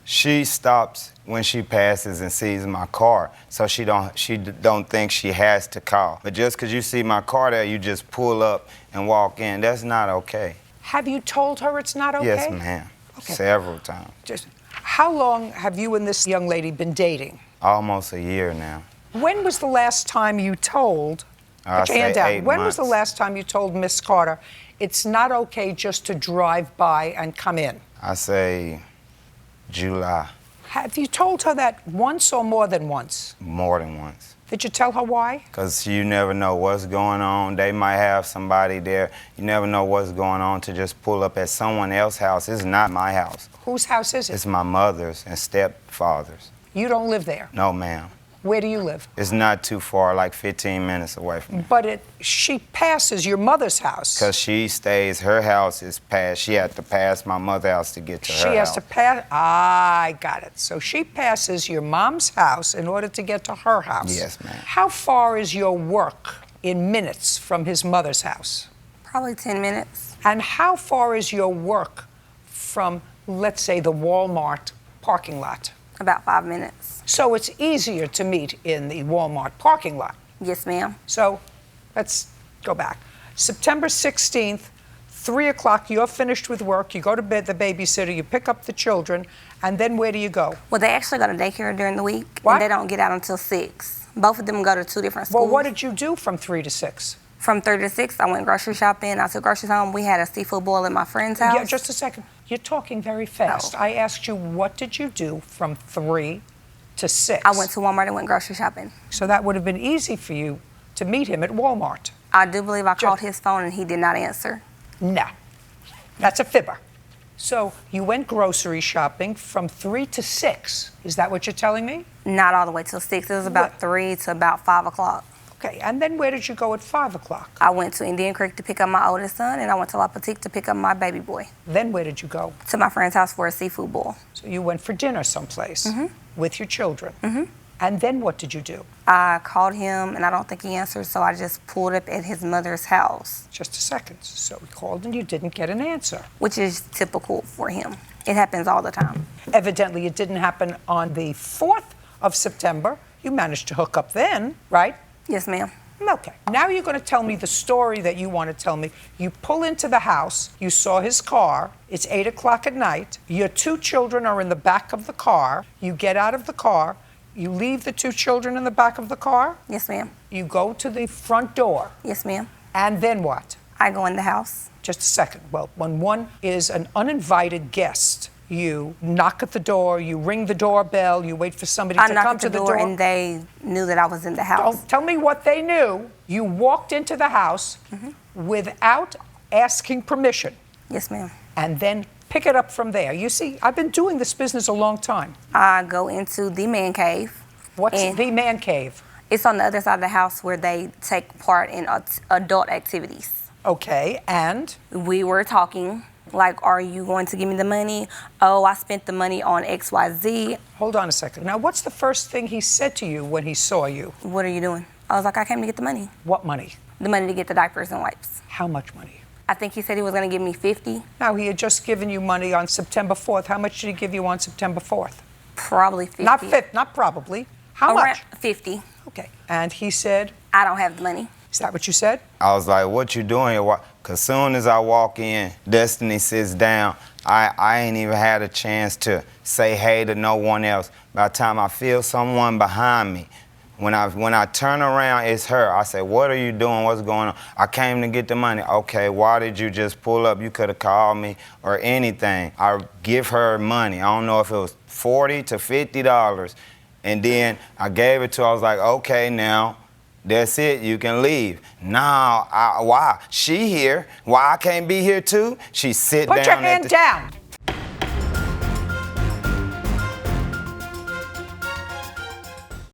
She stops when she passes and sees my car, so she don't think she has to call. But just because you see my car there, you just pull up and walk in. That's not okay. Have you told her it's not okay? Yes, ma'am. Okay. Several times. How long have you and this young lady been dating? Almost a year now. When was the last time you told, put your hand down, when was the last time you told Miss Carter it's not okay just to drive by and come in? I say July. Have you told her that once or more than once? More than once. Did you tell her why? Because you never know what's going on. They might have somebody there. You never know what's going on to just pull up at someone else's house. It's not my house. Whose house is it? It's my mother's and stepfather's. You don't live there? No, ma'am. Where do you live? It's not too far, like 15 minutes away from me. But she passes your mother's house. Because she stays, her house is past. She had to pass my mother's house to get to her house. She has to pass, I got it. So she passes your mom's house in order to get to her house. Yes, ma'am. How far is your work in minutes from his mother's house? Probably 10 minutes. And how far is your work from, let's say, the Walmart parking lot? About 5 minutes. So it's easier to meet in the Walmart parking lot? Yes, ma'am. So let's go back. September 16th, 3 o'clock, you're finished with work, you go to bed, the babysitter, you pick up the children, and then where do you go? Well, they actually go to daycare during the week, What? and they don't get out until 6. Both of them go to 2 different schools. Well, what did you do from 3 to 6? From 3 to 6, I went grocery shopping. I took groceries home. We had a seafood boil at my friend's house. Yeah, just a second. You're talking very fast. Oh. I asked you, what did you do from 3 to 6? I went to Walmart and went grocery shopping. So that would have been easy for you to meet him at Walmart. I do believe I called his phone and he did not answer. No, that's a fibber. So you went grocery shopping from 3 to 6. Is that what you're telling me? Not all the way till 6. It was about 3 to about 5 o'clock. Okay, and then where did you go at 5 o'clock? I went to Indian Creek to pick up my oldest son, and I went to La Petite to pick up my baby boy. Then where did you go? To my friend's house for a seafood boil. So you went for dinner someplace with your children. Mm-hmm. And then what did you do? I called him, and I don't think he answered, so I just pulled up at his mother's house. Just a second. So we called and you didn't get an answer. Which is typical for him. It happens all the time. Evidently, it didn't happen on the 4th of September. You managed to hook up then, right? Yes, ma'am. Okay. Now you're going to tell me the story that you want to tell me. You pull into the house, you saw his car, it's 8 o'clock at night, your 2 children are in the back of the car, you get out of the car, you leave the 2 children in the back of the car? Yes, ma'am. You go to the front door. Yes, ma'am. And then what? I go in the house. Just a second. Well, when one is an uninvited guest, you knock at the door, you ring the doorbell, you wait for somebody to come to the door. And they knew that I was in the house. Don't tell me what they knew. You walked into the house without asking permission. Yes, ma'am. And then pick it up from there. You see, I've been doing this business a long time. I go into the man cave. What's the man cave? It's on the other side of the house where they take part in adult activities. Okay, and? We were talking. Like, are you going to give me the money? Oh, I spent the money on XYZ. Hold on a second. Now, what's the first thing he said to you when he saw you? What are you doing? I was like, I came to get the money. What money? The money to get the diapers and wipes. How much money? I think he said he was going to give me 50. Now, he had just given you money on September 4th. How much did he give you on September 4th? Probably 50. Not probably. How much? 50. Okay. And he said? I don't have the money. Is that what you said? I was like, what you doing here? Because soon as I walk in, Destiny sits down. I ain't even had a chance to say hey to no one else. By the time I feel someone behind me, when I turn around, it's her. I say, what are you doing? What's going on? I came to get the money. Okay, why did you just pull up? You could have called me or anything. I give her money. I don't know if it was $40 to $50. And then I gave it to her. I was like, okay, now. That's it, you can leave. Now, why? She here. Why I can't be here too? She sit down. Put your hand down.